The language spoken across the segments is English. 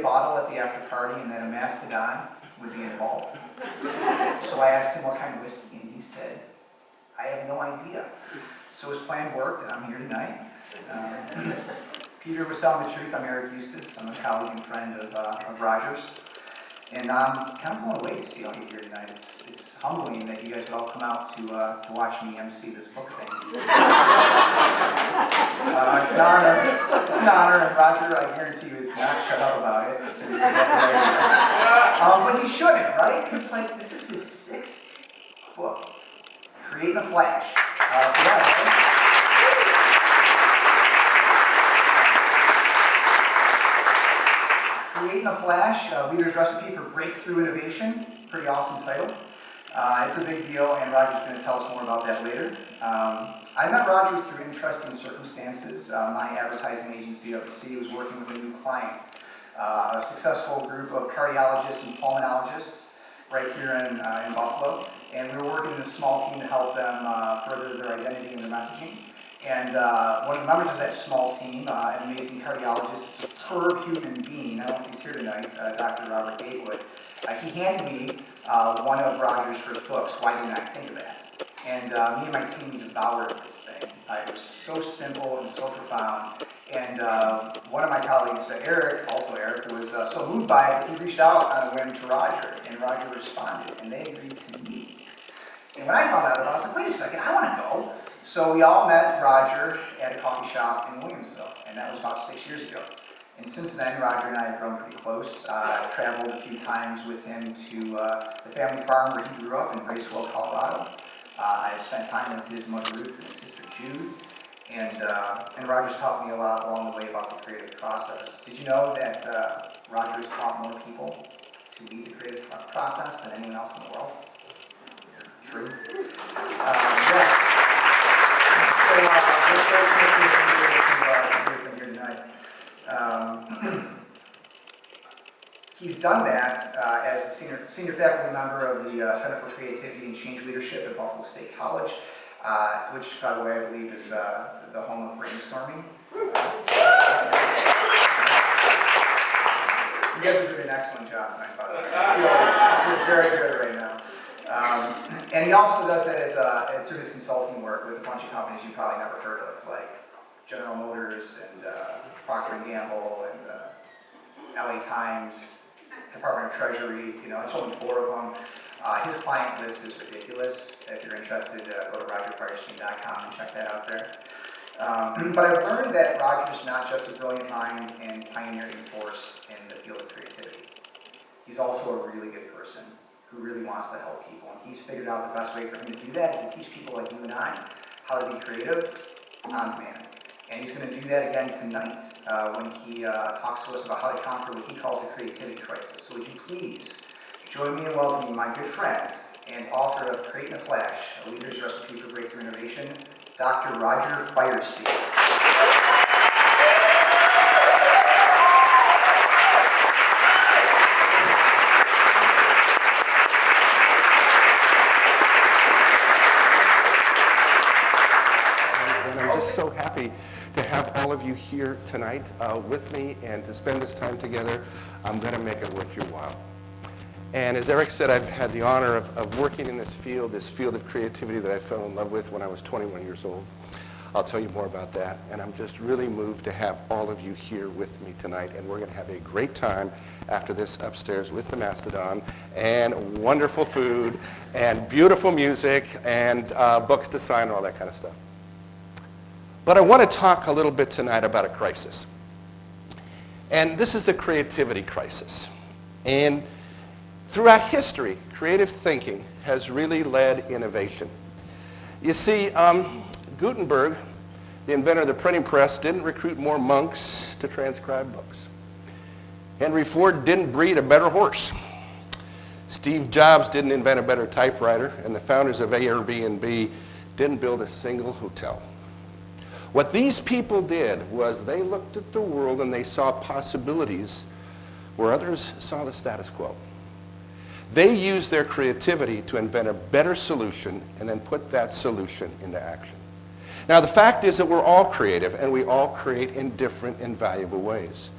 bottle at the after party and that a mastodon would be involved. So I asked him what kind of whiskey, and he said, I have no idea. So his plan worked, and I'm here tonight. Peter was telling the truth. I'm Eric Eustace. I'm a colleague and friend of Roger's. And I'm kind of blown away to see all you here tonight. It's humbling that you guys would all come out to watch me MC this book thing. It's an honor. It's an honor, and Roger, I guarantee you, is not shut up about it. Since he but he shouldn't, right? Because this is his 6th book, Creating a Flash. Creating a Flash, Leader's Recipe for Breakthrough Innovation. Pretty awesome title. It's a big deal, and Roger's going to tell us more about that later. I met Roger through interesting circumstances. My advertising agency up at Sea was working with a new client, a successful group of cardiologists and pulmonologists right here in Buffalo, and we were working in a small team to help them further their identity and their messaging. And one of the members of that small team, an amazing cardiologist, a superb human being, I don't know if he's here tonight, Dr. Robert Gatewood, he handed me one of Roger's first books, Why Didn't I Think of That? And me and my team devoured this thing. It was so simple and so profound. And one of my colleagues, Eric, was so moved by it that he reached out on a whim to Roger, and Roger responded, and they agreed to meet. And when I found out about it, I was like, wait a second, I want to go. So we all met Roger at a coffee shop in Williamsville, and that was about 6 years ago. And since then, Roger and I have grown pretty close. I traveled a few times with him to the family farm where he grew up in Bracewell, Colorado. I've spent time with his mother Ruth and his sister Jude, and Roger's taught me a lot along the way about the creative process. Did you know that Roger has taught more people to lead the creative process than anyone else in the world? True. Yeah. So we're fortunate to be here tonight. He's done that as a senior faculty member of the Center for Creativity and Change Leadership at Buffalo State College, which, by the way, I believe is the home of brainstorming. You guys are doing an excellent job tonight, by the way. I feel very good right now. And he also does that through his consulting work with a bunch of companies you probably never heard of, like General Motors and Procter & Gamble and LA Times, Department of Treasury. It's only 4 of them. His client list is ridiculous. If you're interested, go to rogerfirestien.com and check that out there. But I've learned that Roger's not just a brilliant mind and pioneering force in the field of creativity. He's also a really good person who really wants to help people. And he's figured out the best way for him to do that is to teach people like you and I how to be creative on demand. And he's going to do that again tonight when he talks to us about how to conquer what he calls a creativity crisis. So would you please join me in welcoming my good friend and author of Creating a Flash, A Leader's Recipe for Breakthrough Innovation, Dr. Roger Firestien. So happy to have all of you here tonight with me and to spend this time together. I'm going to make it worth your while. And as Eric said, I've had the honor of working in this field of creativity that I fell in love with when I was 21 years old. I'll tell you more about that. And I'm just really moved to have all of you here with me tonight. And we're going to have a great time after this upstairs with the Mastodon and wonderful food and beautiful music and books to sign and all that kind of stuff. But I want to talk a little bit tonight about a crisis. And this is the creativity crisis. And throughout history, creative thinking has really led innovation. You see, Gutenberg, the inventor of the printing press, didn't recruit more monks to transcribe books. Henry Ford didn't breed a better horse. Steve Jobs didn't invent a better typewriter, and the founders of Airbnb didn't build a single hotel. What these people did was they looked at the world and they saw possibilities where others saw the status quo. They used their creativity to invent a better solution and then put that solution into action. Now, the fact is that we're all creative and we all create in different and valuable ways.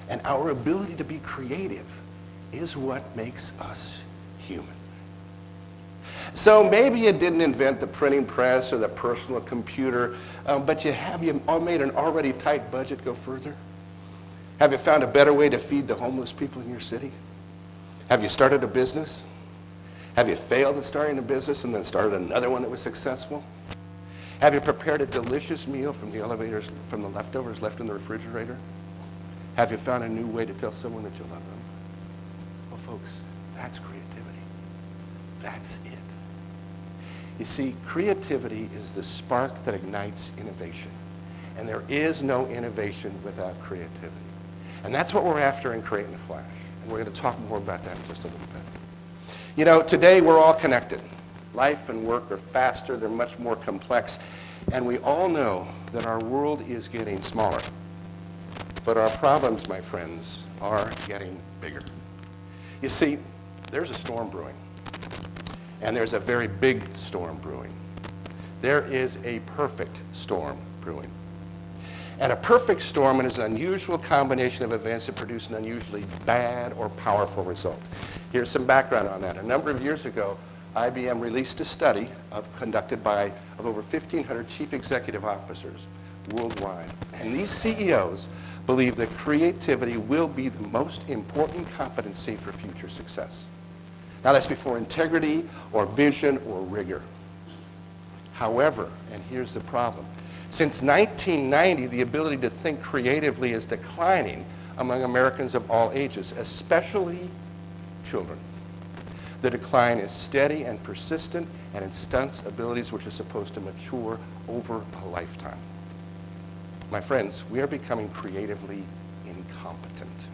And our ability to be creative is what makes us human. So maybe you didn't invent the printing press or the personal computer, but have you made an already tight budget go further? Have you found a better way to feed the homeless people in your city? Have you started a business? Have you failed at starting a business and then started another one that was successful? Have you prepared a delicious meal from the leftovers left in the refrigerator? Have you found a new way to tell someone that you love them? Well, folks, that's creativity. That's it. You see, creativity is the spark that ignites innovation. And there is no innovation without creativity. And that's what we're after in Create in a Flash. And we're going to talk more about that in just a little bit. You know, today we're all connected. Life and work are faster, they're much more complex. And we all know that our world is getting smaller. But our problems, my friends, are getting bigger. You see, there's a storm brewing. And there's a very big storm brewing. There is a perfect storm brewing. And a perfect storm is an unusual combination of events that produce an unusually bad or powerful result. Here's some background on that. A number of years ago, IBM released a study conducted of over 1,500 chief executive officers worldwide. And these CEOs believe that creativity will be the most important competency for future success. Now, that's before integrity or vision or rigor. However, and here's the problem, since 1990, the ability to think creatively is declining among Americans of all ages, especially children. The decline is steady and persistent and it stunts abilities which are supposed to mature over a lifetime. My friends, we are becoming creatively incompetent.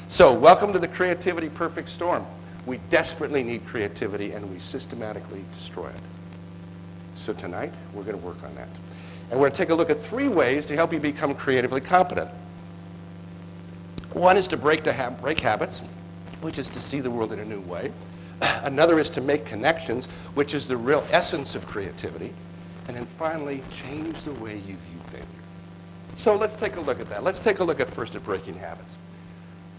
So, welcome to the Creativity Perfect Storm. We desperately need creativity and we systematically destroy it. So tonight, we're going to work on that. And we're going to take a look at 3 ways to help you become creatively competent. One is to break habits, which is to see the world in a new way. Another is to make connections, which is the real essence of creativity. And then finally, change the way you view failure. So let's take a look at that. Let's take a look at first at breaking habits.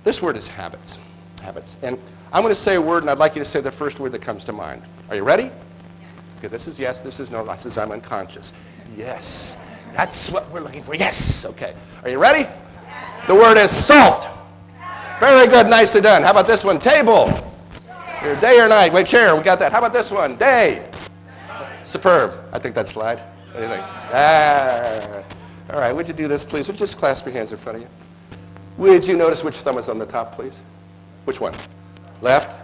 This word is habits. Habits. And I'm going to say a word, and I'd like you to say the first word that comes to mind. Are you ready? Okay, this is yes, this is no, this is I'm unconscious. Yes, that's what we're looking for. Yes, okay. Are you ready? Yes. The word is salt. Very good, nicely done. How about this one? Table. Your day or night? Wait, chair, we got that. How about this one? Day. Superb. I think that's slide. What do you think? All right, would you do this, please? Would you just clasp your hands in front of you? Would you notice which thumb is on the top, please? Which one? Left?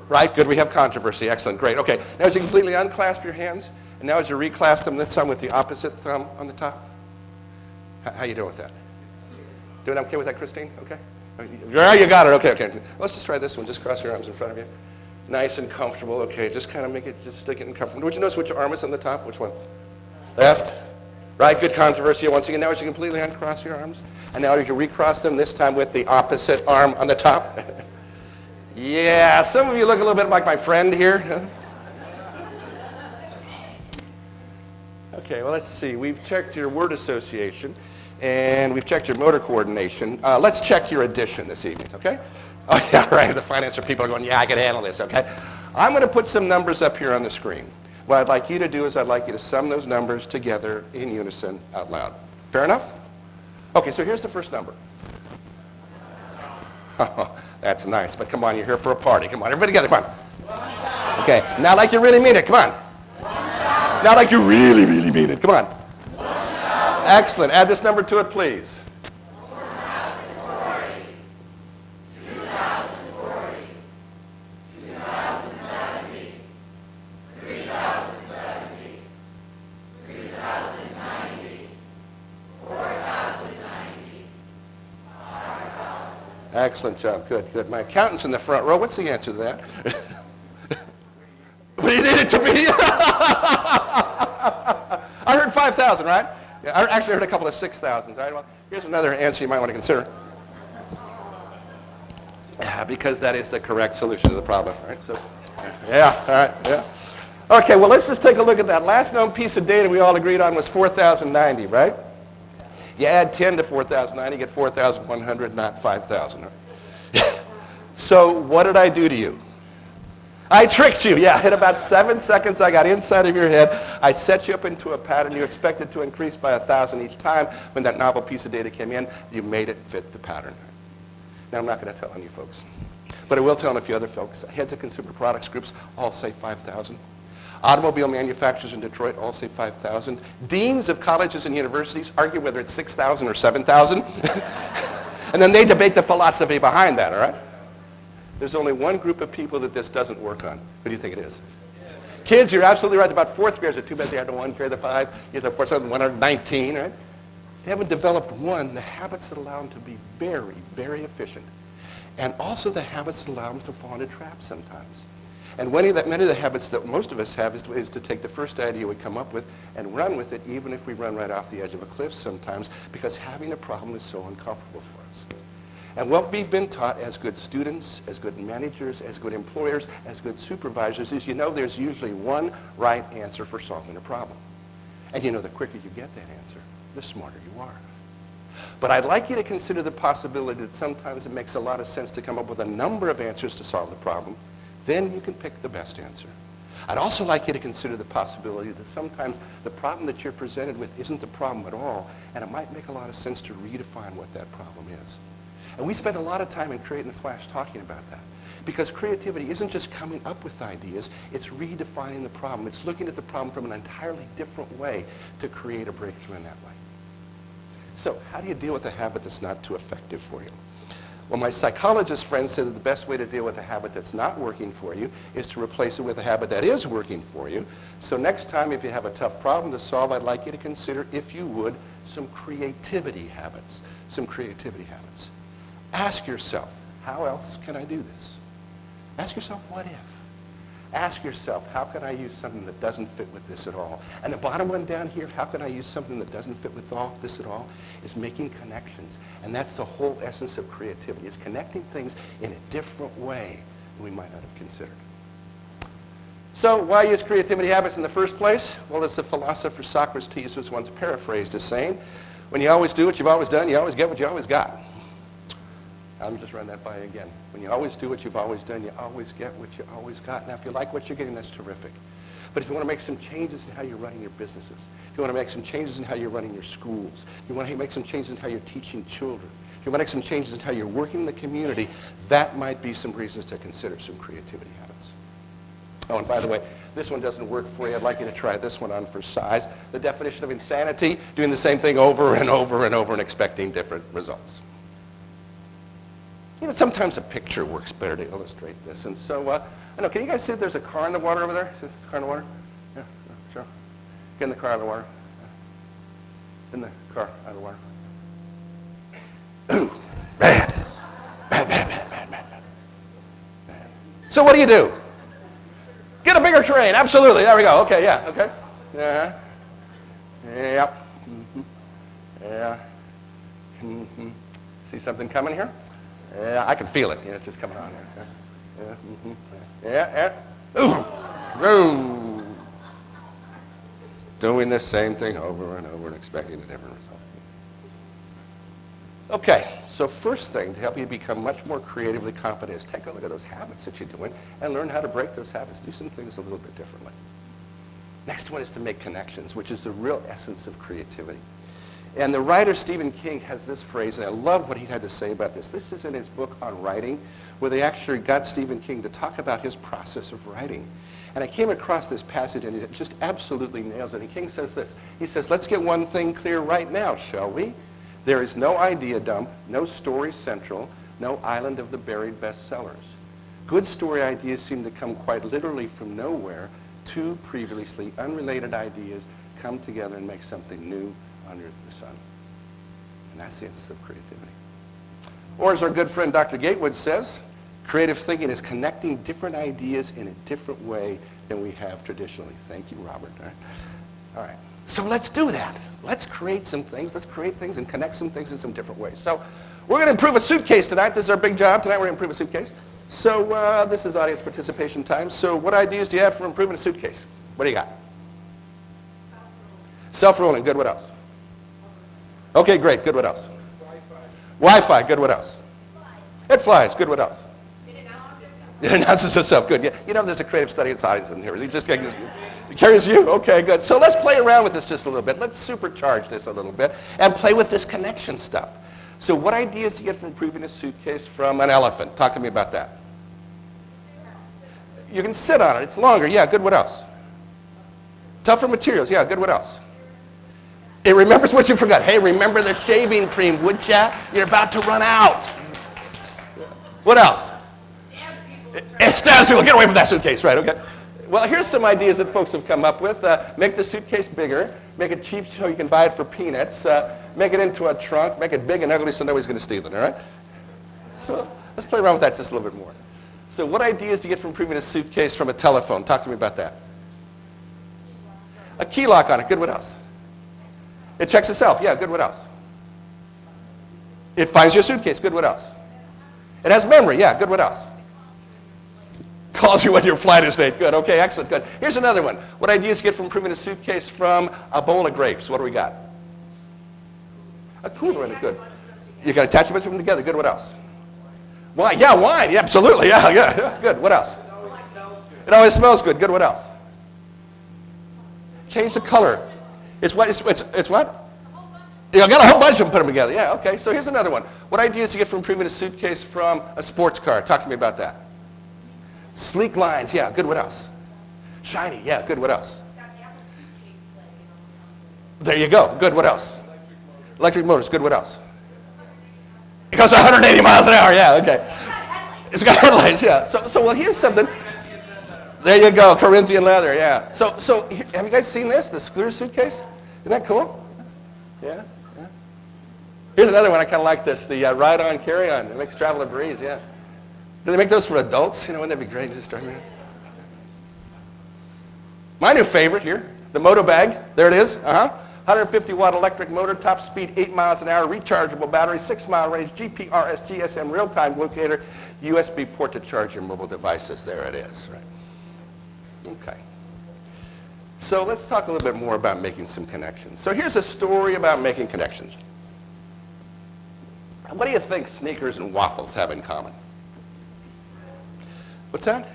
Right? Good, we have controversy. Excellent, great. Okay, now as you completely unclasp your hands, and now as you reclasp them, this time with the opposite thumb on the top. How you doing with that? Doing okay with that, Christine? Okay? Yeah, you got it. Okay. Let's just try this one. Just cross your arms in front of you. Nice and comfortable. Okay, just kind of make it, just stick it in comfortable. Would you notice which arm is on the top? Which one? Left? Right, good controversy. Once again, now as you completely uncross your arms, and now as you recross them, this time with the opposite arm on the top. Yeah, some of you look a little bit like my friend here. Okay, well, let's see. We've checked your word association, and we've checked your motor coordination. Let's check your addition this evening, okay? Oh, yeah, right. The financial people are going, yeah, I can handle this, okay? I'm going to put some numbers up here on the screen. What I'd like you to do is I'd like you to sum those numbers together in unison out loud. Fair enough? Okay, so here's the first number. Oh, that's nice, but come on, you're here for a party. Come on, everybody together, come on. Okay, now like you really mean it, come on. Now like you really, really mean it, come on. Excellent, add this number to it, please. 2040, 2040, 2070, 3070, 3090, 4090, 5000. Excellent job, good. My accountant's in the front row. What's the answer to that? What do you need it to be? I heard 5,000, right? Yeah, I actually heard a couple of 6,000s. All right, well, here's another answer you might want to consider. Because that is the correct solution to the problem, right? So, yeah, all right, yeah. Okay, well, let's just take a look at that. Last known piece of data we all agreed on was 4,090, right? You add 10 to 4,009, you get 4,100, not 5,000. So what did I do to you? I tricked you. Yeah, in about 7 seconds, I got inside of your head. I set you up into a pattern. You expected to increase by 1,000 each time. When that novel piece of data came in, you made it fit the pattern. Now, I'm not going to tell on you folks, but I will tell on a few other folks. Heads of consumer products groups all say 5,000. Automobile manufacturers in Detroit all say 5,000. Deans of colleges and universities argue whether it's 6,000 or 7,000. And then they debate the philosophy behind that, all right? There's only one group of people that this doesn't work on. Who do you think it is? Kids, you're absolutely right. About fourth graders are too busy. I had to one carry the 5. You have the 4, 7, 119, right? They haven't developed the habits that allow them to be very, very efficient. And also the habits that allow them to fall into traps sometimes. And many of the habits that most of us have is to take the first idea we come up with and run with it, even if we run right off the edge of a cliff sometimes, because having a problem is so uncomfortable for us. And what we've been taught as good students, as good managers, as good employers, as good supervisors is, there's usually one right answer for solving a problem. And the quicker you get that answer, the smarter you are. But I'd like you to consider the possibility that sometimes it makes a lot of sense to come up with a number of answers to solve the problem. Then you can pick the best answer. I'd also like you to consider the possibility that sometimes the problem that you're presented with isn't the problem at all, and it might make a lot of sense to redefine what that problem is. And we spend a lot of time in Create in the Flash talking about that. Because creativity isn't just coming up with ideas, it's redefining the problem. It's looking at the problem from an entirely different way to create a breakthrough in that way. So how do you deal with a habit that's not too effective for you? Well, my psychologist friend said that the best way to deal with a habit that's not working for you is to replace it with a habit that is working for you. So next time, if you have a tough problem to solve, I'd like you to consider, if you would, some creativity habits. Some creativity habits. Ask yourself, how else can I do this? Ask yourself, what if? Ask yourself, how can I use something that doesn't fit with this at all? And the bottom one down here, how can I use something that doesn't fit with this at all, is making connections. And that's the whole essence of creativity, is connecting things in a different way than we might not have considered. So why use creativity habits in the first place? Well, as the philosopher Socrates was once paraphrased as saying, when you always do what you've always done, you always get what you always got. I'm just running that by you again. When you always do what you've always done, you always get what you always got. Now, if you like what you're getting, that's terrific. But if you want to make some changes in how you're running your businesses, if you want to make some changes in how you're running your schools, if you want to make some changes in how you're teaching children, if you want to make some changes in how you're working in the community, that might be some reasons to consider some creativity habits. Oh, and by the way, this one doesn't work for you. I'd like you to try this one on for size. The definition of insanity, doing the same thing over and over and over and expecting different results. Sometimes a picture works better to illustrate this. And so, I know, can you guys see if there's a car in the water over there? See if there's a car in the water? Yeah, sure. Get in the car out of the water. In the car out of the water. Ooh, bad. Bad. So what do? Get a bigger train. Absolutely. There we go. Okay, yeah, okay. Yeah. Yep. Mm-hmm. Yeah. Mm-hmm. See something coming here? Yeah, I can feel it. It's just coming on here. Yeah. Ooh. Doing the same thing over and over and expecting a different result. Okay, so first thing to help you become much more creatively competent is take a look at those habits that you're doing and learn how to break those habits. Do some things a little bit differently. Next one is to make connections, which is the real essence of creativity. And the writer Stephen King has this phrase, and I love what he had to say about this. This is in his book on writing, where they actually got Stephen King to talk about his process of writing. And I came across this passage, and it just absolutely nails it. And King says this. He says, let's get one thing clear right now, shall we? There is no idea dump, no story central, no island of the buried bestsellers. Good story ideas seem to come quite literally from nowhere. Two previously unrelated ideas come together and make something new under the sun. And that's the essence of creativity. Or as our good friend Dr. Gatewood says, creative thinking is connecting different ideas in a different way than we have traditionally. Thank you, Robert. All right. So let's do that. Let's create some things. Let's create things and connect some things in some different ways. So we're going to improve a suitcase tonight. This is our big job tonight. We're going to improve a suitcase. So this is audience participation time. So what ideas do you have for improving a suitcase? What do you got? Self-rolling. Good. What else? Okay, great. Good. What else? Wi-Fi. Good. What else? It flies. Good. What else? It announces itself. Good. Yeah. You know, there's a creative study inside in here. It carries you. Okay, good. So let's play around with this just a little bit. Let's supercharge this a little bit and play with this connection stuff. So what ideas do you get from improving a suitcase from an elephant? Talk to me about that. You can sit on it. It's longer. Yeah, good. What else? Tougher materials. Yeah, good. What else? It remembers what you forgot. Hey, remember the shaving cream, would ya? You're about to run out. What else? It stabs people. Get away from that suitcase. Right, okay. Well, here's some ideas that folks have come up with. Make the suitcase bigger. Make it cheap so you can buy it for peanuts. Make it into a trunk. Make it big and ugly so nobody's going to steal it, all right? So let's play around with that just a little bit more. So what ideas do you get from improving a suitcase from a telephone? Talk to me about that. A key lock on it. Good. What else? It checks itself. Yeah, good. What else? It finds your suitcase. Good. What else? It has memory. Yeah, good. What else? Calls you when your flight is late. Good. Okay, excellent. Good. Here's another one. What ideas do you get from improving a suitcase from a bowl of grapes? What do we got? A cooler in it. Good. You can attach a bunch of them together. Good. What else? Wine. Yeah, wine. Yeah, absolutely. Yeah. Good. What else? It always smells good. Good. What else? Change the color. It's what? It's what? You got a whole bunch of them, put them together. Yeah, okay. So here's another one. What ideas do you get from improving a suitcase from a sports car? Talk to me about that. Sleek lines. Yeah, good. What else? Shiny. Yeah, good. What else? There you go. Good. What else? Electric motors. Good. What else? It goes 180 miles an hour. Yeah, okay. It's got headlights. Yeah. So well, here's something. There you go, Corinthian leather, yeah. So have you guys seen this, the scooter suitcase? Isn't that cool? Yeah. Here's another one, I kind of like this, the ride-on, carry-on. It makes travel a breeze, yeah. Do they make those for adults? You know, wouldn't that be great? Just start me. My new favorite here, the Moto Bag. There it is, 150-watt electric motor, top speed 8 miles an hour, rechargeable battery, 6-mile range, GPRS, GSM, real-time locator, USB port to charge your mobile devices. There it is, right? Okay. So let's talk a little bit more about making some connections. So here's a story about making connections. What do you think sneakers and waffles have in common? What's that?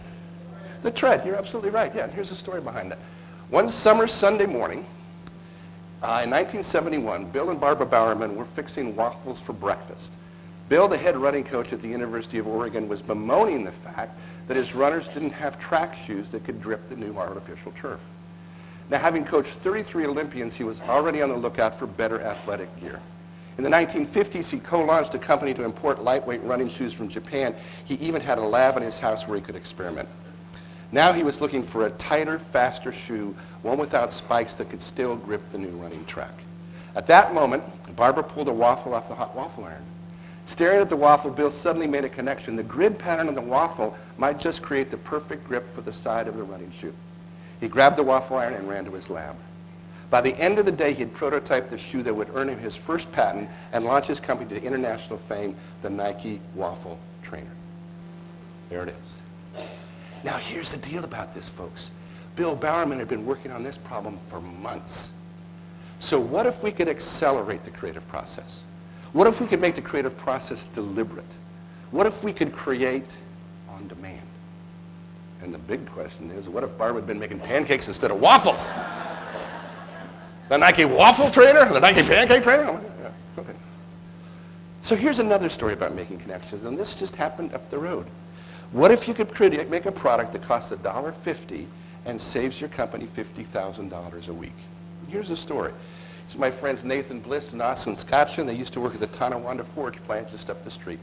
The tread. You're absolutely right. Yeah, and here's the story behind that. One summer Sunday morning in 1971, Bill and Barbara Bowerman were fixing waffles for breakfast. Bill, the head running coach at the University of Oregon, was bemoaning the fact that his runners didn't have track shoes that could grip the new artificial turf. Now, having coached 33 Olympians, he was already on the lookout for better athletic gear. In the 1950s, he co-launched a company to import lightweight running shoes from Japan. He even had a lab in his house where he could experiment. Now he was looking for a tighter, faster shoe, one without spikes that could still grip the new running track. At that moment, Barbara pulled a waffle off the hot waffle iron. Staring at the waffle, Bill suddenly made a connection. The grid pattern on the waffle might just create the perfect grip for the side of the running shoe. He grabbed the waffle iron and ran to his lab. By the end of the day, he had prototyped the shoe that would earn him his first patent and launch his company to international fame, the Nike Waffle Trainer. There it is. Now, here's the deal about this, folks. Bill Bowerman had been working on this problem for months. So what if we could accelerate the creative process? What if we could make the creative process deliberate? What if we could create on demand? And the big question is, what if Barbara had been making pancakes instead of waffles? The Nike Waffle Trainer? The Nike Pancake Trainer? Yeah, okay. So here's another story about making connections, and this just happened up the road. What if you could make a product that costs $1.50 and saves your company $50,000 a week? Here's the story. It's my friends Nathan Bliss and Austin Scotchen. They used to work at the Tonawanda Forge plant just up the street.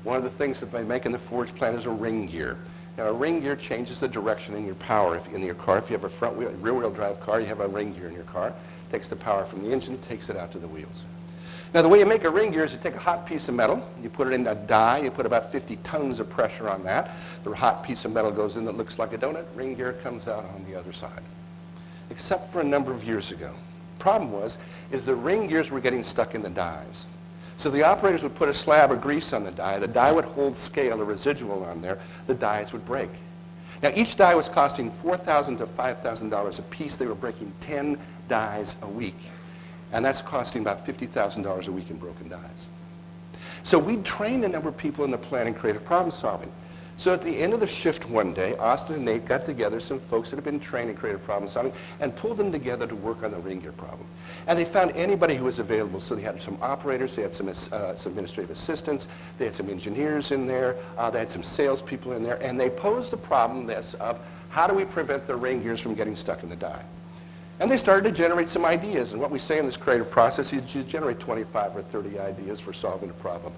One of the things that they make in the forge plant is a ring gear. Now, a ring gear changes the direction in your power in your car. If you have a front wheel, rear-wheel drive car, you have a ring gear in your car. It takes the power from the engine, takes it out to the wheels. Now, the way you make a ring gear is you take a hot piece of metal, you put it in a die, you put about 50 tons of pressure on that. The hot piece of metal goes in that looks like a donut. Ring gear comes out on the other side. Except for a number of years ago. Problem is the ring gears were getting stuck in the dies. So the operators would put a slab of grease on the die would hold scale or residual on there, the dies would break. Now each die was costing $4,000 to $5,000 a piece. They were breaking 10 dies a week. And that's costing about $50,000 a week in broken dies. So we trained a number of people in the planning creative problem solving. So at the end of the shift one day, Austin and Nate got together some folks that had been trained in creative problem solving and pulled them together to work on the ring gear problem. And they found anybody who was available. So they had some operators, they had some administrative assistants, they had some engineers in there, they had some salespeople in there, and they posed the problem of how do we prevent the ring gears from getting stuck in the die? And they started to generate some ideas. And what we say in this creative process is you generate 25 or 30 ideas for solving a problem.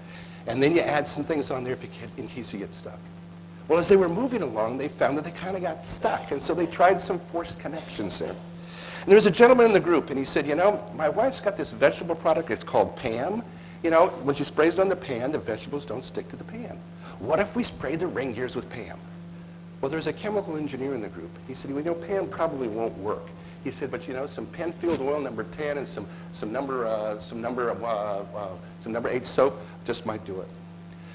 And then you add some things on there in case you get stuck. Well, as they were moving along, they found that they kind of got stuck. And so they tried some forced connections there. And there was a gentleman in the group, and he said, you know, my wife's got this vegetable product. It's called Pam. You know, when she sprays it on the pan, the vegetables don't stick to the pan. What if we sprayed the ring gears with Pam? Well, there's a chemical engineer in the group. He said, well, you know, Pam probably won't work. He said, but you know, some Penfield oil number 10 and some number 8 soap just might do it.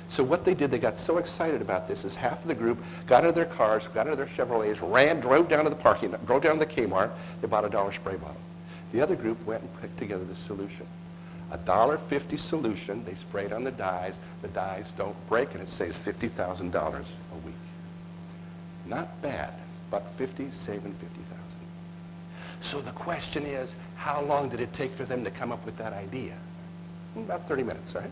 So what they did, they got so excited about this, is half of the group got into their cars, got into their Chevrolets, drove down to the parking lot, drove down to the Kmart, they bought a $1 spray bottle. The other group went and put together the solution. A $1.50 solution, they sprayed on the dies don't break, and it saves $50,000 a week. Not bad, $1.50 saving $50,000. So the question is, how long did it take for them to come up with that idea? About 30 minutes, right?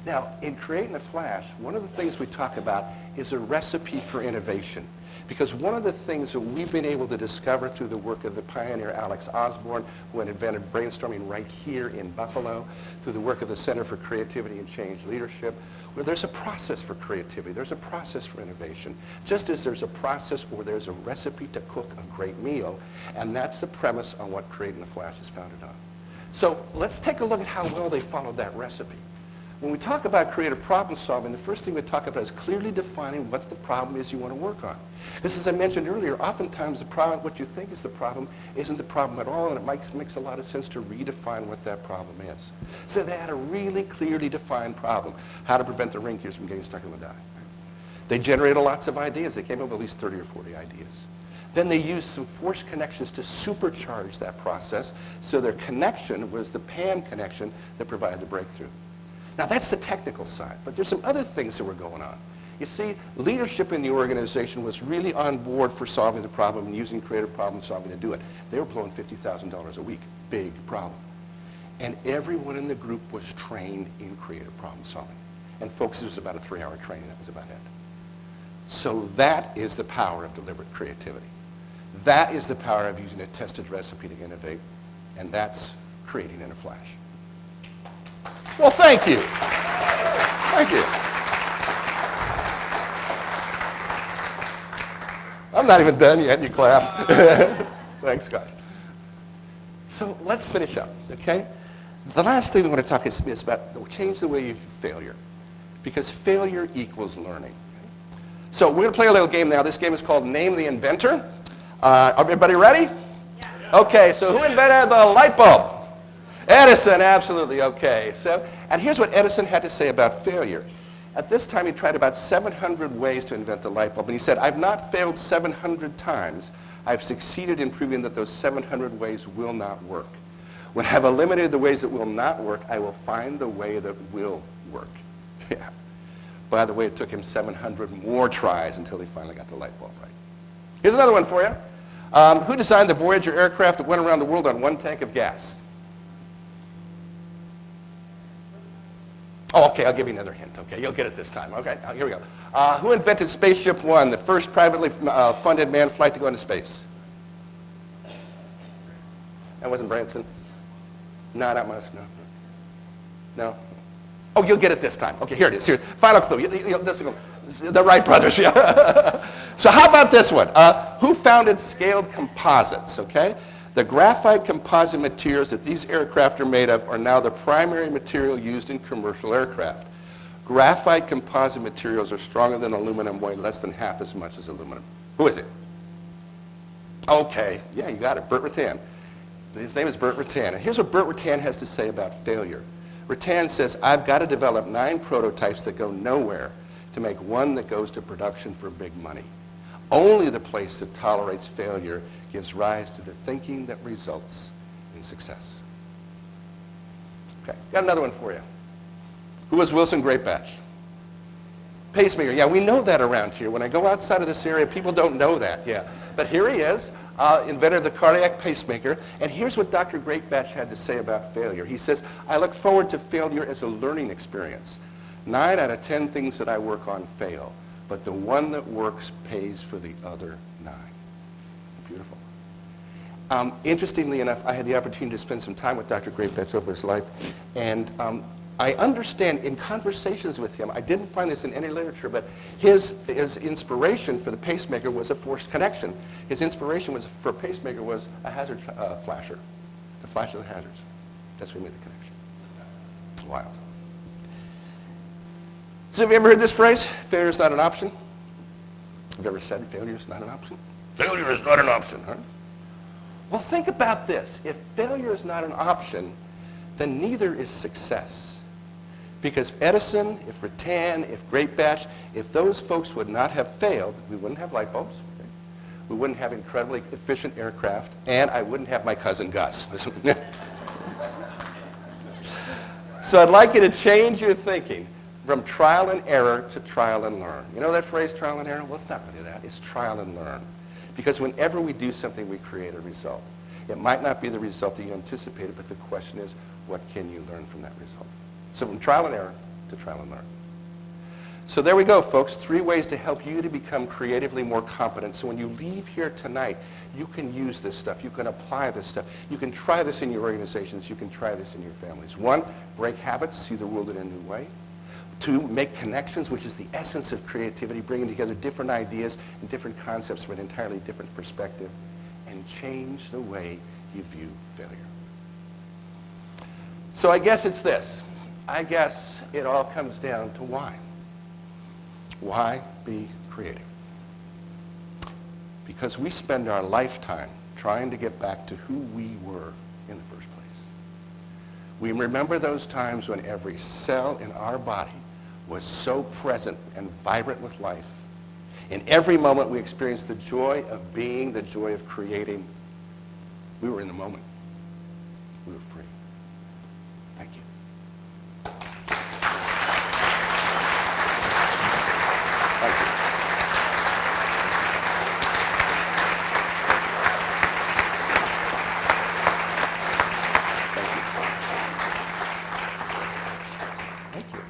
Now, in creating a flash, one of the things we talk about is a recipe for innovation. Because one of the things that we've been able to discover through the work of the pioneer Alex Osborne, who had invented brainstorming right here in Buffalo, through the work of the Center for Creativity and Change Leadership, where there's a process for creativity, there's a process for innovation, just as there's a process or there's a recipe to cook a great meal, and that's the premise on what Creating a Flash is founded on. So let's take a look at how well they followed that recipe. When we talk about creative problem solving, the first thing we talk about is clearly defining what the problem is you want to work on. Because as I mentioned earlier, oftentimes the problem, what you think is the problem, isn't the problem at all, and it makes a lot of sense to redefine what that problem is. So they had a really clearly defined problem, how to prevent the ring gears from getting stuck in the die. They generated lots of ideas. They came up with at least 30 or 40 ideas. Then they used some forced connections to supercharge that process, so their connection was the PAM connection that provided the breakthrough. Now that's the technical side, but there's some other things that were going on. You see, leadership in the organization was really on board for solving the problem and using creative problem solving to do it. They were blowing $50,000 a week, big problem. And everyone in the group was trained in creative problem solving. And folks, it was about a 3-hour training, that was about it. So that is the power of deliberate creativity. That is the power of using a tested recipe to innovate, and that's creating in a flash. Well, thank you. Thank you. I'm not even done yet, you clapped. Thanks, guys. So let's finish up, okay? The last thing we want to talk is about change the way you view failure, because failure equals learning. So we're going to play a little game now. This game is called Name the Inventor. Everybody ready? Yeah. Okay, so who invented the light bulb? Edison, absolutely, okay. So, and here's what Edison had to say about failure. At this time, he tried about 700 ways to invent the light bulb, and he said, I've not failed 700 times. I've succeeded in proving that those 700 ways will not work. When I've eliminated the ways that will not work, I will find the way that will work. Yeah. By the way, it took him 700 more tries until he finally got the light bulb right. Here's another one for you. Who designed the Voyager aircraft that went around the world on 1 tank of gas? Oh, okay, I'll give you another hint. Okay, you'll get it this time. Okay, here we go. Who invented Spaceship One, the first privately funded manned flight to go into space? That wasn't Branson. No, not much. No. No. Oh, you'll get it this time. Okay, here it is. Here, final clue. This will go. The Wright brothers. Yeah. So how about this one? Who founded scaled composites? Okay. The graphite composite materials that these aircraft are made of are now the primary material used in commercial aircraft. Graphite composite materials are stronger than aluminum, weigh less than half as much as aluminum. Who is it? Okay, yeah, you got it, Burt Rutan. His name is Burt Rutan. And here's what Burt Rutan has to say about failure. Rutan says, I've got to develop 9 prototypes that go nowhere to make one that goes to production for big money. Only the place that tolerates failure gives rise to the thinking that results in success. Okay, got another one for you. Who was Wilson Greatbatch? Pacemaker. Yeah, we know that around here. When I go outside of this area, people don't know that. Yeah, but here he is, inventor of the cardiac pacemaker. And here's what Dr. Greatbatch had to say about failure. He says, "I look forward to failure as a learning experience. 9 out of 10 things that I work on fail, but the one that works pays for the other 9." Beautiful. Interestingly enough, I had the opportunity to spend some time with Dr. Greatbatch over his life, and I understand in conversations with him, I didn't find this in any literature, but his inspiration for the pacemaker was a forced connection. His inspiration for a pacemaker was a hazard flasher, the flash of the hazards. That's where he made the connection. Wild. So have you ever heard this phrase? Failure is not an option. Have you ever said failure is not an option? Failure is not an option, huh? Well, think about this. If failure is not an option, then neither is success. Because if Edison, if Rattan, if Greatbatch, if those folks would not have failed, we wouldn't have light bulbs, okay? We wouldn't have incredibly efficient aircraft, and I wouldn't have my cousin Gus. So I'd like you to change your thinking from trial and error to trial and learn. You know that phrase, trial and error? Well, it's not really that. It's trial and learn. Because whenever we do something, we create a result. It might not be the result that you anticipated, but the question is, what can you learn from that result? So from trial and error to trial and learn. So there we go, folks. 3 ways to help you to become creatively more competent. So when you leave here tonight, you can use this stuff. You can apply this stuff. You can try this in your organizations. You can try this in your families. 1, break habits, see the world in a new way. 2, make connections, which is the essence of creativity, bringing together different ideas and different concepts from an entirely different perspective, and change the way you view failure. So I guess it's this. I guess it all comes down to why. Why be creative? Because we spend our lifetime trying to get back to who we were in the first place. We remember those times when every cell in our body was so present and vibrant with life. In every moment we experienced the joy of being, the joy of creating. We were in the moment. We were free. Thank you. Thank you. Thank you.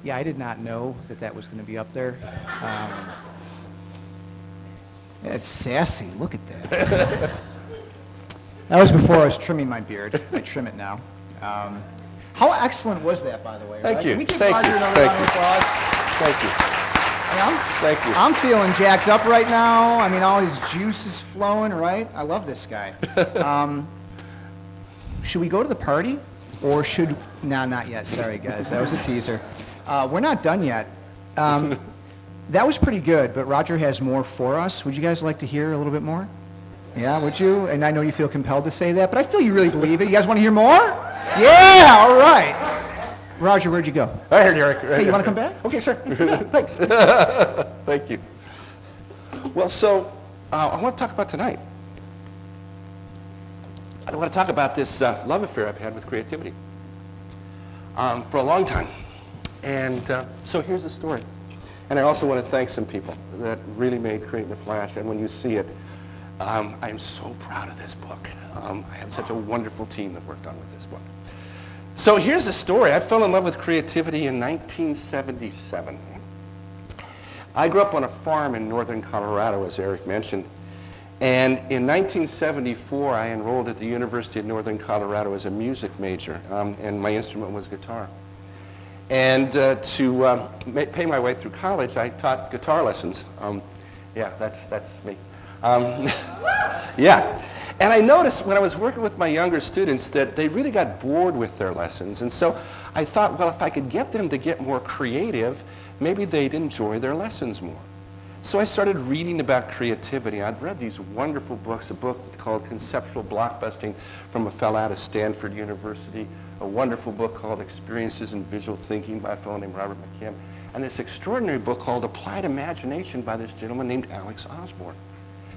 Yeah, I did not know that was going to be up there. It's sassy. Look at that. That was before I was trimming my beard. I trim it now. How excellent was that, by the way? Thank you. Can we give Thank Roger you. another Thank round you. of applause? Thank you. Thank you. I'm feeling jacked up right now. I mean, all his juice is flowing, right? I love this guy. Should we go to the party? Or should... No, not yet. Sorry, guys. That was a teaser. We're not done yet. That was pretty good, but Roger has more for us. Would you guys like to hear a little bit more? Yeah, would you? And I know you feel compelled to say that, but I feel you really believe it. You guys want to hear more? Yeah, all right. Roger, where'd you go? I heard Eric. Hey, you want to come back? Okay, sure. Thanks. Thank you. Well, so I want to talk about tonight. I want to talk about this love affair I've had with creativity for a long time. And so here's the story. And I also want to thank some people that really made Create in a Flash. And when you see it, I am so proud of this book. I have such a wonderful team that worked on with this book. So here's the story. I fell in love with creativity in 1977. I grew up on a farm in northern Colorado, as Eric mentioned. And in 1974, I enrolled at the University of Northern Colorado as a music major, and my instrument was guitar. And to pay my way through college, I taught guitar lessons. Yeah, that's me. Yeah. And I noticed when I was working with my younger students that they really got bored with their lessons. And so I thought, well, if I could get them to get more creative, maybe they'd enjoy their lessons more. So I started reading about creativity. I'd read these wonderful books, a book called Conceptual Blockbusting from a fellow out of Stanford University, a wonderful book called Experiences in Visual Thinking by a fellow named Robert McKim. and this extraordinary book called Applied Imagination by this gentleman named Alex Osborne.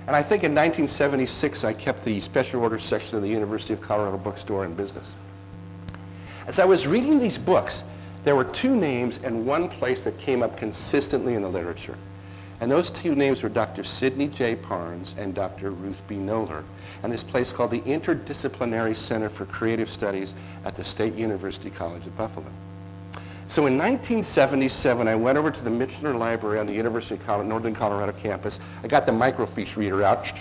And I think in 1976, I kept the special orders section of the University of Colorado bookstore in business. As I was reading these books, there were two names and one place that came up consistently in the literature. And those two names were Dr. Sidney J. Parnes and Dr. Ruth B. Noller, and this place called the Interdisciplinary Center for Creative Studies at the State University College at Buffalo. So in 1977, I went over to the Michener Library on the University of Northern Colorado campus. I got the microfiche reader out,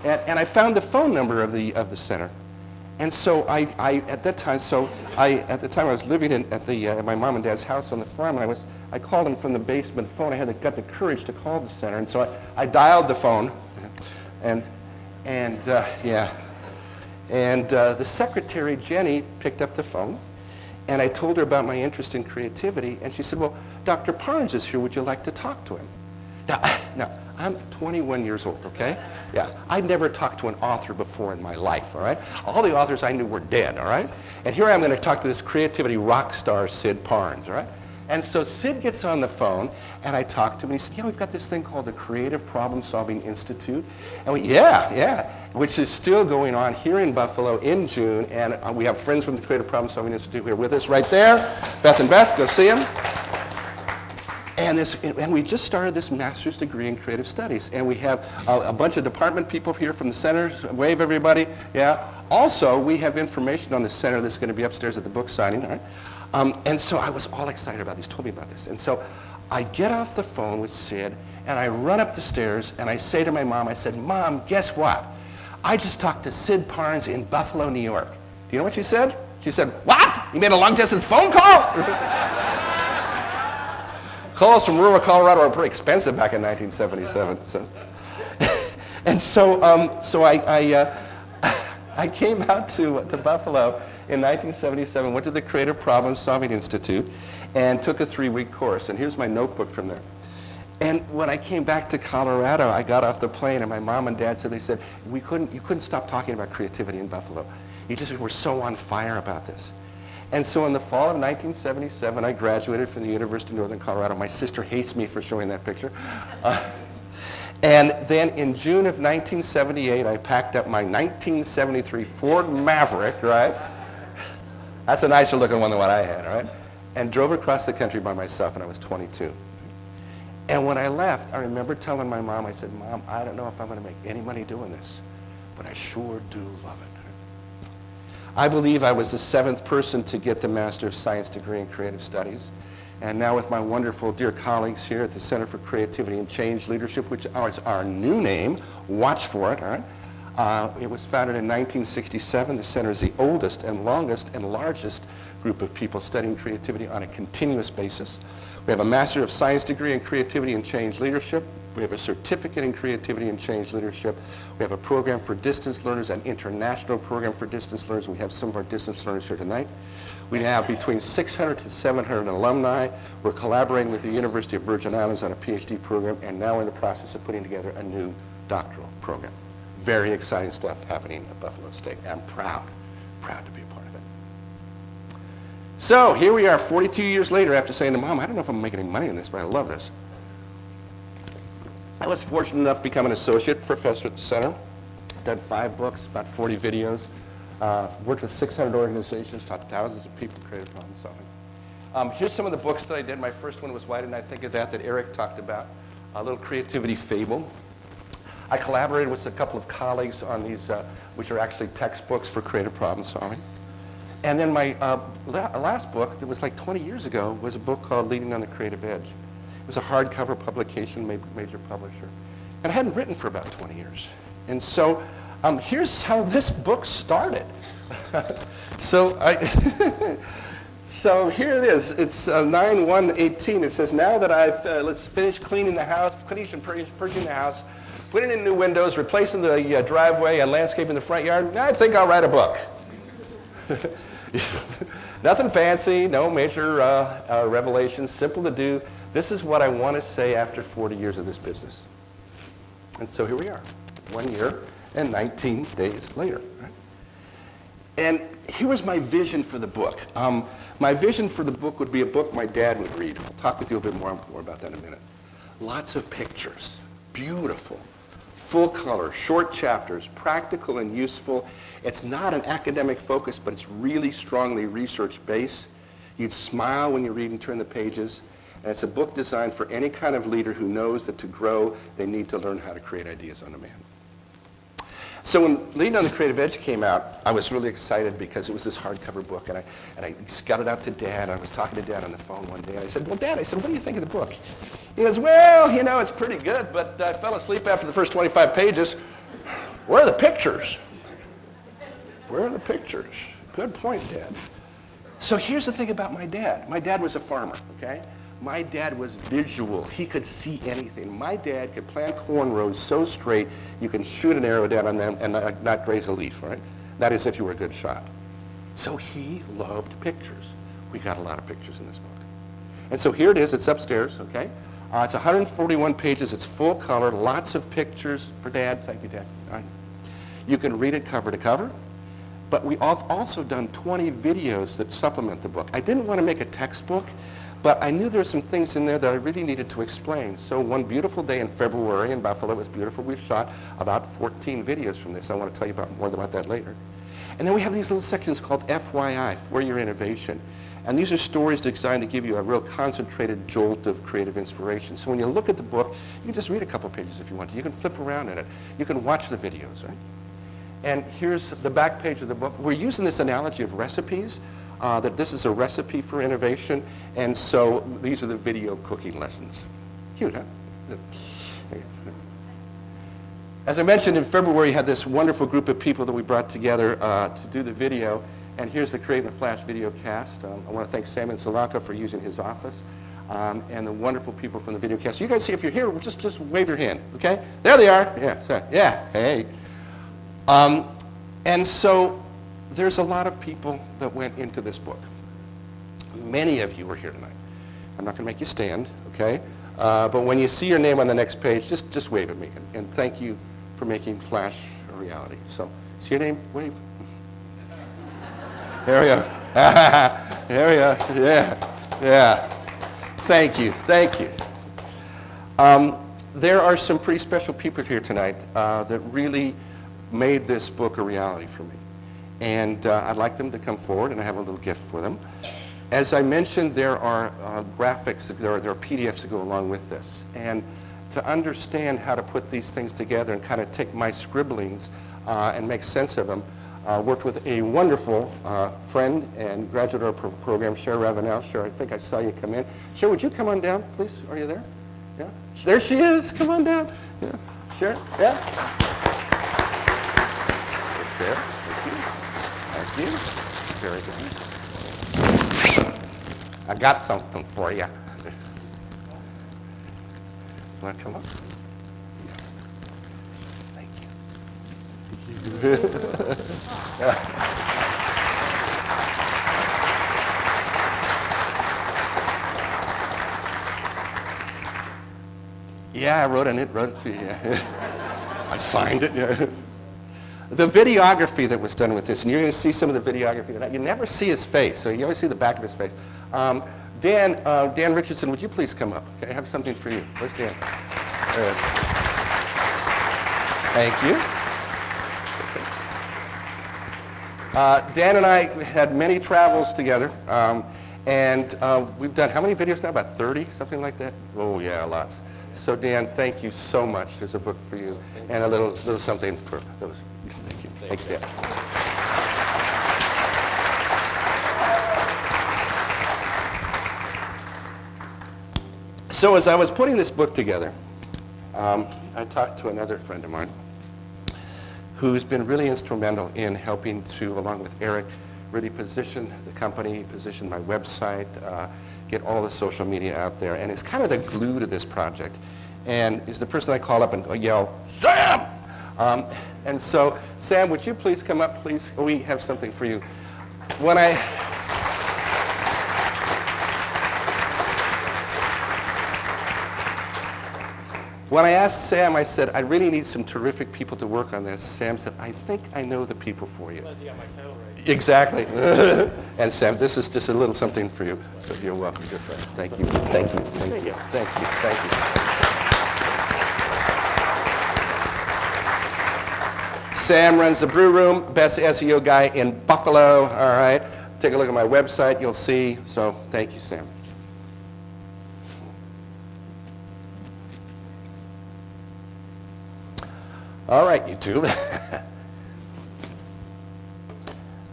and I found the phone number of the center. And so at the time I was living at my mom and dad's house on the farm, and I called them from the basement phone. I got the courage to call the center, and so I dialed the phone, and the secretary, Jenny, picked up the phone, and I told her about my interest in creativity, and she said, well, Dr. Parnes is here. Would you like to talk to him? Now, I'm 21 years old, okay? Yeah, I'd never talked to an author before in my life, all right? All the authors I knew were dead, all right? And here I'm going to talk to this creativity rock star, Sid Parnes, all right? And so Sid gets on the phone, and I talked to him, and he said, yeah, we've got this thing called the Creative Problem Solving Institute. And yeah, which is still going on here in Buffalo in June, and we have friends from the Creative Problem Solving Institute who are with us right there. Beth and Beth, go see them. And we just started this master's degree in creative studies, and we have a bunch of department people here from the center. Wave, everybody. Yeah. Also, we have information on the center that's going to be upstairs at the book signing. All right? And so I was all excited about this. Told me about this. And so I get off the phone with Sid, and I run up the stairs, and I say to my mom, I said, Mom, guess what? I just talked to Sid Parnes in Buffalo, New York. Do you know what she said? She said, what? You made a long-distance phone call? Calls from rural Colorado were pretty expensive back in 1977. So. And so I came out to Buffalo in 1977, went to the Creative Problem Solving Institute, and took a 3-week course. And here's my notebook from there. And when I came back to Colorado, I got off the plane, and my mom and dad said, you couldn't stop talking about creativity in Buffalo. You just were so on fire about this. And so in the fall of 1977, I graduated from the University of Northern Colorado. My sister hates me for showing that picture. And then in June of 1978, I packed up my 1973 Ford Maverick, right? That's a nicer looking one than what I had, right? And drove across the country by myself, and I was 22. And when I left, I remember telling my mom, I said, Mom, I don't know if I'm going to make any money doing this, but I sure do love it. I believe I was the 7th person to get the Master of Science degree in Creative Studies. And now with my wonderful dear colleagues here at the Center for Creativity and Change Leadership, which is our new name, watch for it, all right? It was founded in 1967. The center is the oldest and longest and largest group of people studying creativity on a continuous basis. We have a Master of Science degree in Creativity and Change Leadership. We have a certificate in Creativity and Change Leadership. We have a program for distance learners, an international program for distance learners. We have some of our distance learners here tonight. We have between 600 to 700 alumni. We're collaborating with the University of Virgin Islands on a PhD program, and now we're in the process of putting together a new doctoral program. Very exciting stuff happening at Buffalo State. I'm proud to be a part of it. So here we are 42 years later after saying to Mom, I don't know if I'm making any money in this, but I love this. I was fortunate enough to become an associate professor at the center. Done 5 books, about 40 videos. Worked with 600 organizations, taught thousands of people creative problem solving. Here's some of the books that I did. My first one was Why Didn't I Think of That Eric talked about. A little creativity fable. I collaborated with a couple of colleagues on these, which are actually textbooks for creative problem solving. And then my last book, that was like 20 years ago, was a book called Leading on the Creative Edge. It was a hardcover publication, major publisher. And I hadn't written for about 20 years. And so here's how this book started. So here it is. It's 9/1/18. It says, now that I've let's finish cleaning the house, purging the house, putting in new windows, replacing the driveway and landscaping the front yard, I think I'll write a book. Nothing fancy, no major revelations, simple to do. This is what I want to say after 40 years of this business. And so here we are, 1 year and 19 days later. Right? And here was my vision for the book. My vision for the book would be a book my dad would read. I'll talk with you a bit more about that in a minute. Lots of pictures, beautiful, full color, short chapters, practical and useful. It's not an academic focus, but it's really strongly research-based. You'd smile when you read and turn the pages. And it's a book designed for any kind of leader who knows that to grow, they need to learn how to create ideas on demand. So when Leading on the Creative Edge came out, I was really excited because it was this hardcover book, and I got it out to Dad. I was talking to Dad on the phone one day, and I said, well, Dad, what do you think of the book? He goes, well, it's pretty good, but I fell asleep after the first 25 pages. Where are the pictures? Where are the pictures? Good point, Dad. So here's the thing about my dad. My dad was a farmer, okay? My dad was visual. He could see anything. My dad could plant corn rows so straight you can shoot an arrow down on them and not graze a leaf, right? That is if you were a good shot. So he loved pictures. We got a lot of pictures in this book. And so here it is. It's upstairs, okay? It's 141 pages. It's full color. Lots of pictures for Dad. Thank you, Dad. All right. You can read it cover to cover. But we have also done 20 videos that supplement the book. I didn't want to make a textbook, but I knew there were some things in there that I really needed to explain. So one beautiful day in February in Buffalo, it was beautiful, we shot about 14 videos from this. I want to tell you more about that later. And then we have these little sections called FYI, for your innovation. And these are stories designed to give you a real concentrated jolt of creative inspiration. So when you look at the book, you can just read a couple pages if you want to. You can flip around in it. You can watch the videos, right? And here's the back page of the book. We're using this analogy of recipes, that this is a recipe for innovation, and so these are the video cooking lessons. Cute, huh? As I mentioned, in February, we had this wonderful group of people that we brought together to do the video, and here's the Create in a Flash video cast. I want to thank Sam and Salaka for using his office, and the wonderful people from the video cast. You guys see, if you're here, just wave your hand, okay? There they are. Yeah, sorry. Yeah, hey. And so there's a lot of people that went into this book. Many of you are here tonight. I'm not going to make you stand, okay? But when you see your name on the next page, just wave at me. And thank you for making Flash a reality. So, see your name? Wave. There we go. There we go. Yeah. Thank you. There are some pretty special people here tonight that really made this book a reality for me. And I'd like them to come forward, and I have a little gift for them. As I mentioned, there are graphics, there are PDFs that go along with this. And to understand how to put these things together and kind of take my scribblings and make sense of them, worked with a wonderful friend and graduate of our program, Cher Ravenel. Cher, I think I saw you come in. Cher, would you come on down, please? Are you there? Yeah? There she is. Come on down. Yeah. Cher? Yeah? Cher, thank you. Very good. I got something for you. Want to come up? Yeah. Thank you. Yeah, I wrote it to you. Yeah. I signed it. Yeah. The videography that was done with this, and you're going to see some of the videography tonight. You never see his face, so you always see the back of his face. Dan Richardson, would you please come up? Okay, I have something for you. Where's Dan? There he is. Thank you. Dan and I had many travels together, and we've done how many videos now? About 30, something like that? Oh yeah, lots. So Dan, thank you so much. There's a book for you, and a little something for those. Thank you. Thank you, Dan. So as I was putting this book together, I talked to another friend of mine who's been really instrumental in helping to, along with Eric, really position the company, position my website, get all the social media out there, and is kind of the glue to this project. And is the person I call up and yell, Sam! And so, Sam, would you please come up, please? We have something for you. When I asked Sam, I said, I really need some terrific people to work on this. Sam said, I think I know the people for you. Glad you got my title right. Exactly. And Sam, this is just a little something for you. So you're welcome, good friend. Thank you. Thank you. Thank you. Thank you. Thank you. Sam runs the brew room, best SEO guy in Buffalo. All right. Take a look at my website, you'll see. So thank you, Sam. All right, YouTube.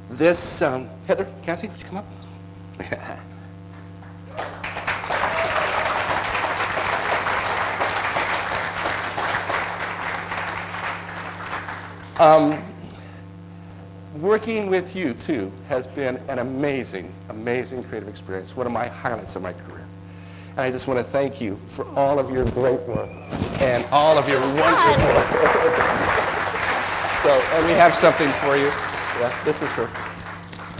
This, Heather, Cassie, would you come up? Working with you, too, has been an amazing, amazing creative experience, one of my highlights of my career. And I just want to thank you for all of your great work and all of your wonderful work. So, and we have something for you. Yeah, this is for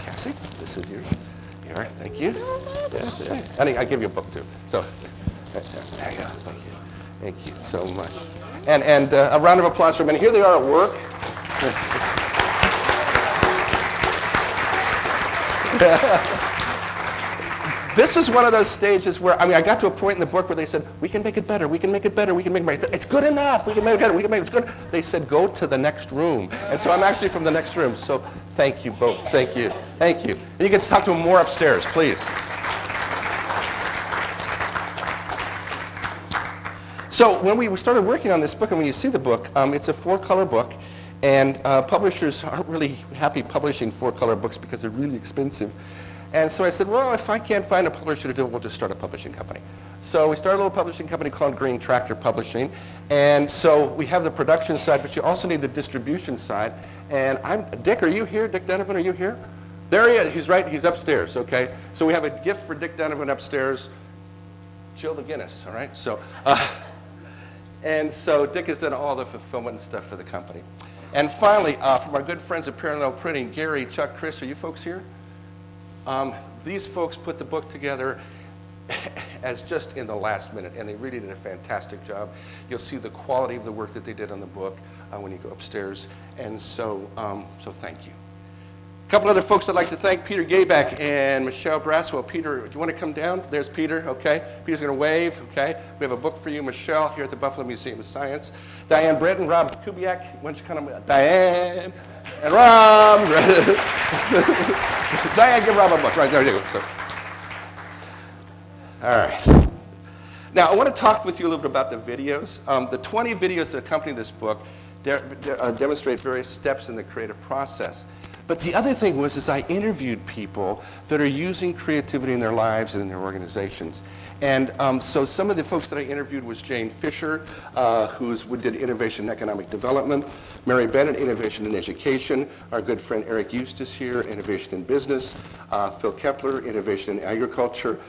Cassie. This is yours. Here, thank you. Yeah. And I give you a book, too. So, there you go. Thank you. Thank you so much. And a round of applause for them. And here they are at work. This is one of those stages where, I got to a point in the book where they said, we can make it better, we can make it better, we can make it better. It's good enough, we can make it better, we can make it good. They said, go to the next room. And so I'm actually from the next room. So thank you both, thank you, thank you. And you get to talk to them more upstairs, please. So when we started working on this book, and when you see the book, it's a 4-color book. And publishers aren't really happy publishing 4-color books because they're really expensive. And so I said, well, if I can't find a publisher to do it, we'll just start a publishing company. So we started a little publishing company called Green Tractor Publishing. And so we have the production side, but you also need the distribution side. And Dick, are you here? Dick Donovan, are you here? There he is. He's right. He's upstairs, okay? So we have a gift for Dick Donovan upstairs. Chill the Guinness, all right? So, and so Dick has done all the fulfillment and stuff for the company. And finally, from our good friends at Parallel Printing, Gary, Chuck, Chris, are you folks here? These folks put the book together as just in the last minute, and they really did a fantastic job. You'll see the quality of the work that they did on the book when you go upstairs, and so thank you. A couple other folks I'd like to thank, Peter Gayback and Michelle Braswell. Peter, do you want to come down? There's Peter, okay. Peter's going to wave, okay. We have a book for you, Michelle, here at the Buffalo Museum of Science. Diane Bretton, Rob Kubiak, why don't you come on? Diane and Rob. Diane, give Rob a book. Right, there you go. So, all right. Now, I want to talk with you a little bit about the videos. The 20 videos that accompany this book demonstrate various steps in the creative process. But the other thing was I interviewed people that are using creativity in their lives and in their organizations. And so some of the folks that I interviewed was Jane Fisher, who did Innovation in Economic Development, Mary Bennett, Innovation in Education, our good friend Eric Eustace here, Innovation in Business, Phil Kepler, Innovation in Agriculture,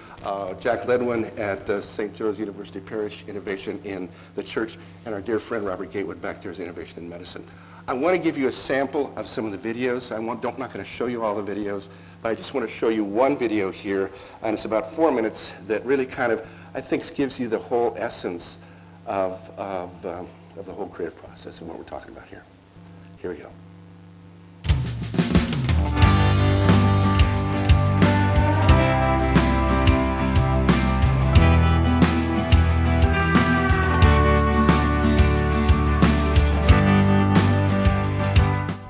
Jack Ledwin at St. Joe's University Parish, Innovation in the Church, and our dear friend Robert Gatewood back there is Innovation in Medicine. I want to give you a sample of some of the videos. I'm not going to show you all the videos, but I just want to show you one video here, and it's about 4 minutes that really kind of, I think, gives you the whole essence of the whole creative process and what we're talking about here. Here we go.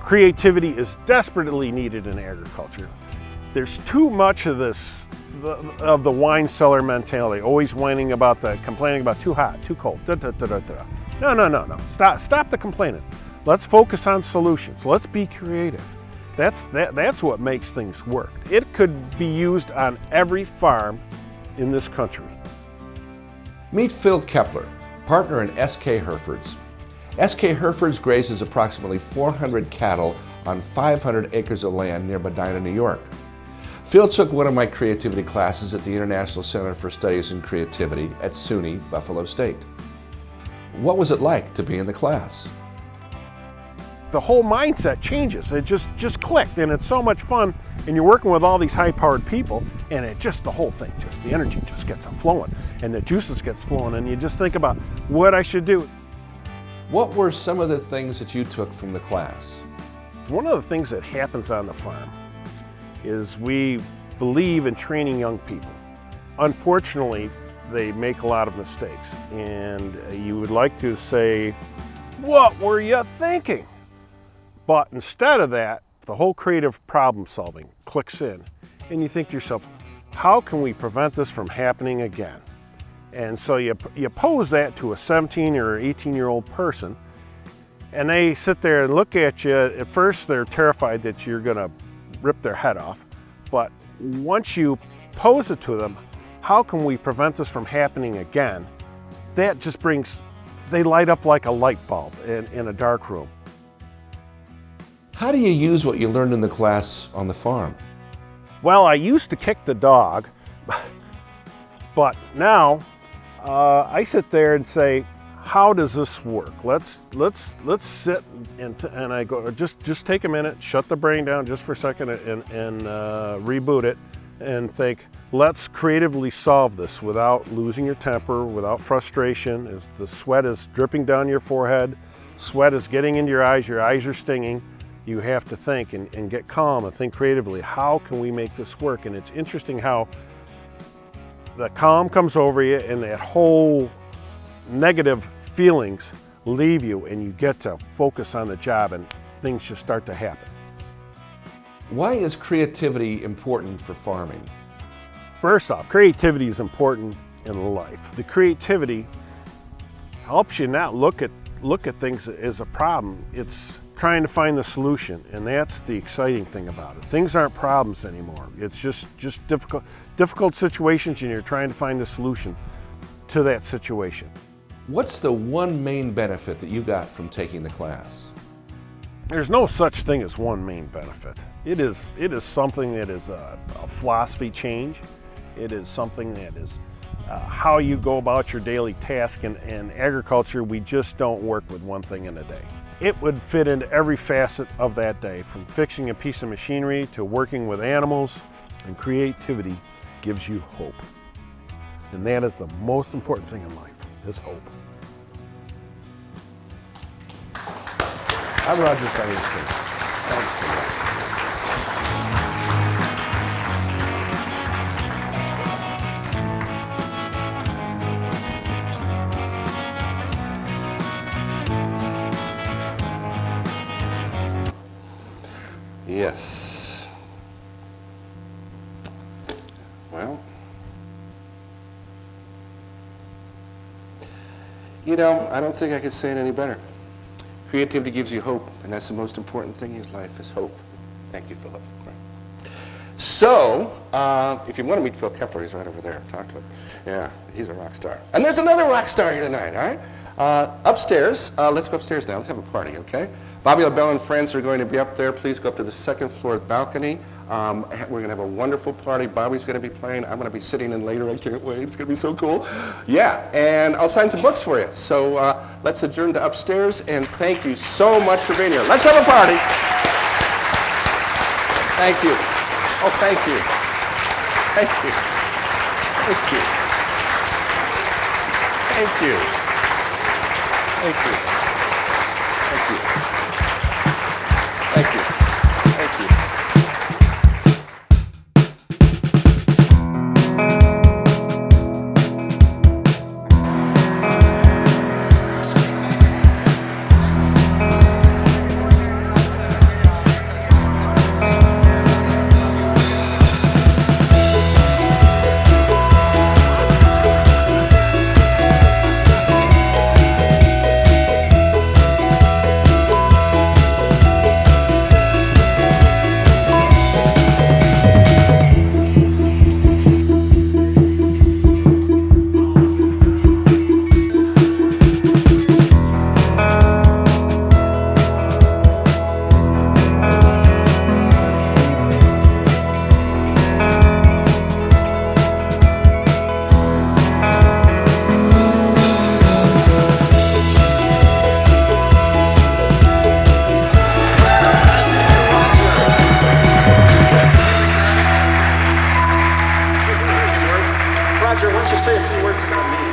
Creativity is desperately needed in agriculture. There's too much of this, of the wine cellar mentality, always complaining about too hot, too cold, No. Stop the complaining. Let's focus on solutions. Let's be creative. That's what makes things work. It could be used on every farm in this country. Meet Phil Kepler, partner in S.K. Herefords. S.K. Herefords grazes approximately 400 cattle on 500 acres of land near Medina, New York. Phil took one of my creativity classes at the International Center for Studies in Creativity at SUNY Buffalo State. What was it like to be in the class? The whole mindset changes. It just clicked, and it's so much fun, and you're working with all these high-powered people, and the whole thing, the energy just gets flowing, and the juices gets flowing, and you just think about what I should do. What were some of the things that you took from the class? One of the things that happens on the farm is we believe in training young people. Unfortunately, they make a lot of mistakes, and you would like to say, "What were you thinking?" But instead of that, the whole creative problem solving clicks in, and you think to yourself, how can we prevent this from happening again? And so you pose that to a 17 or 18-year-old person, and they sit there and look at you. At first, they're terrified that you're gonna rip their head off, but once you pose it to them, how can we prevent this from happening again? That just they light up like a light bulb in a dark room. How do you use what you learned in the class on the farm? Well, I used to kick the dog, but now I sit there and say, how does this work? Let's sit and I go, just take a minute, shut the brain down just for a second and reboot it and think, let's creatively solve this without losing your temper, without frustration. As the sweat is dripping down your forehead, sweat is getting into your eyes are stinging. You have to think and get calm and think creatively. How can we make this work? And it's interesting how the calm comes over you and that whole negative feelings leave you and you get to focus on the job and things just start to happen. Why is creativity important for farming? First off, creativity is important in life. The creativity helps you not look at things as a problem. It's trying to find the solution, and that's the exciting thing about it. Things aren't problems anymore. It's just difficult situations, and you're trying to find the solution to that situation. What's the one main benefit that you got from taking the class? There's no such thing as one main benefit. It is something that is a philosophy change. It is something that is how you go about your daily task. In agriculture, we just don't work with one thing in a day. It would fit into every facet of that day, from fixing a piece of machinery to working with animals. And creativity gives you hope. And that is the most important thing in life, is hope. I'm Roger Firestien. Thanks for watching. Yes. Well, I don't think I could say it any better. Creativity gives you hope, and that's the most important thing in life is hope. Thank you, Philip. So, if you want to meet Phil Kepler, he's right over there. Talk to him. Yeah, he's a rock star. And there's another rock star here tonight, all right? Upstairs, let's go upstairs now. Let's have a party, okay? Bobby LaBelle and friends are going to be up there. Please go up to the second floor balcony. We're going to have a wonderful party. Bobby's going to be playing. I'm going to be sitting in later. I can't wait. It's going to be so cool. Yeah, and I'll sign some books for you. So let's adjourn to upstairs, and thank you so much for being here. Let's have a party. Thank you. Oh, thank you. Thank you. Thank you. Thank you. Thank you. Thank you. Thank you. Thank you. Roger, why don't you say a few words about me?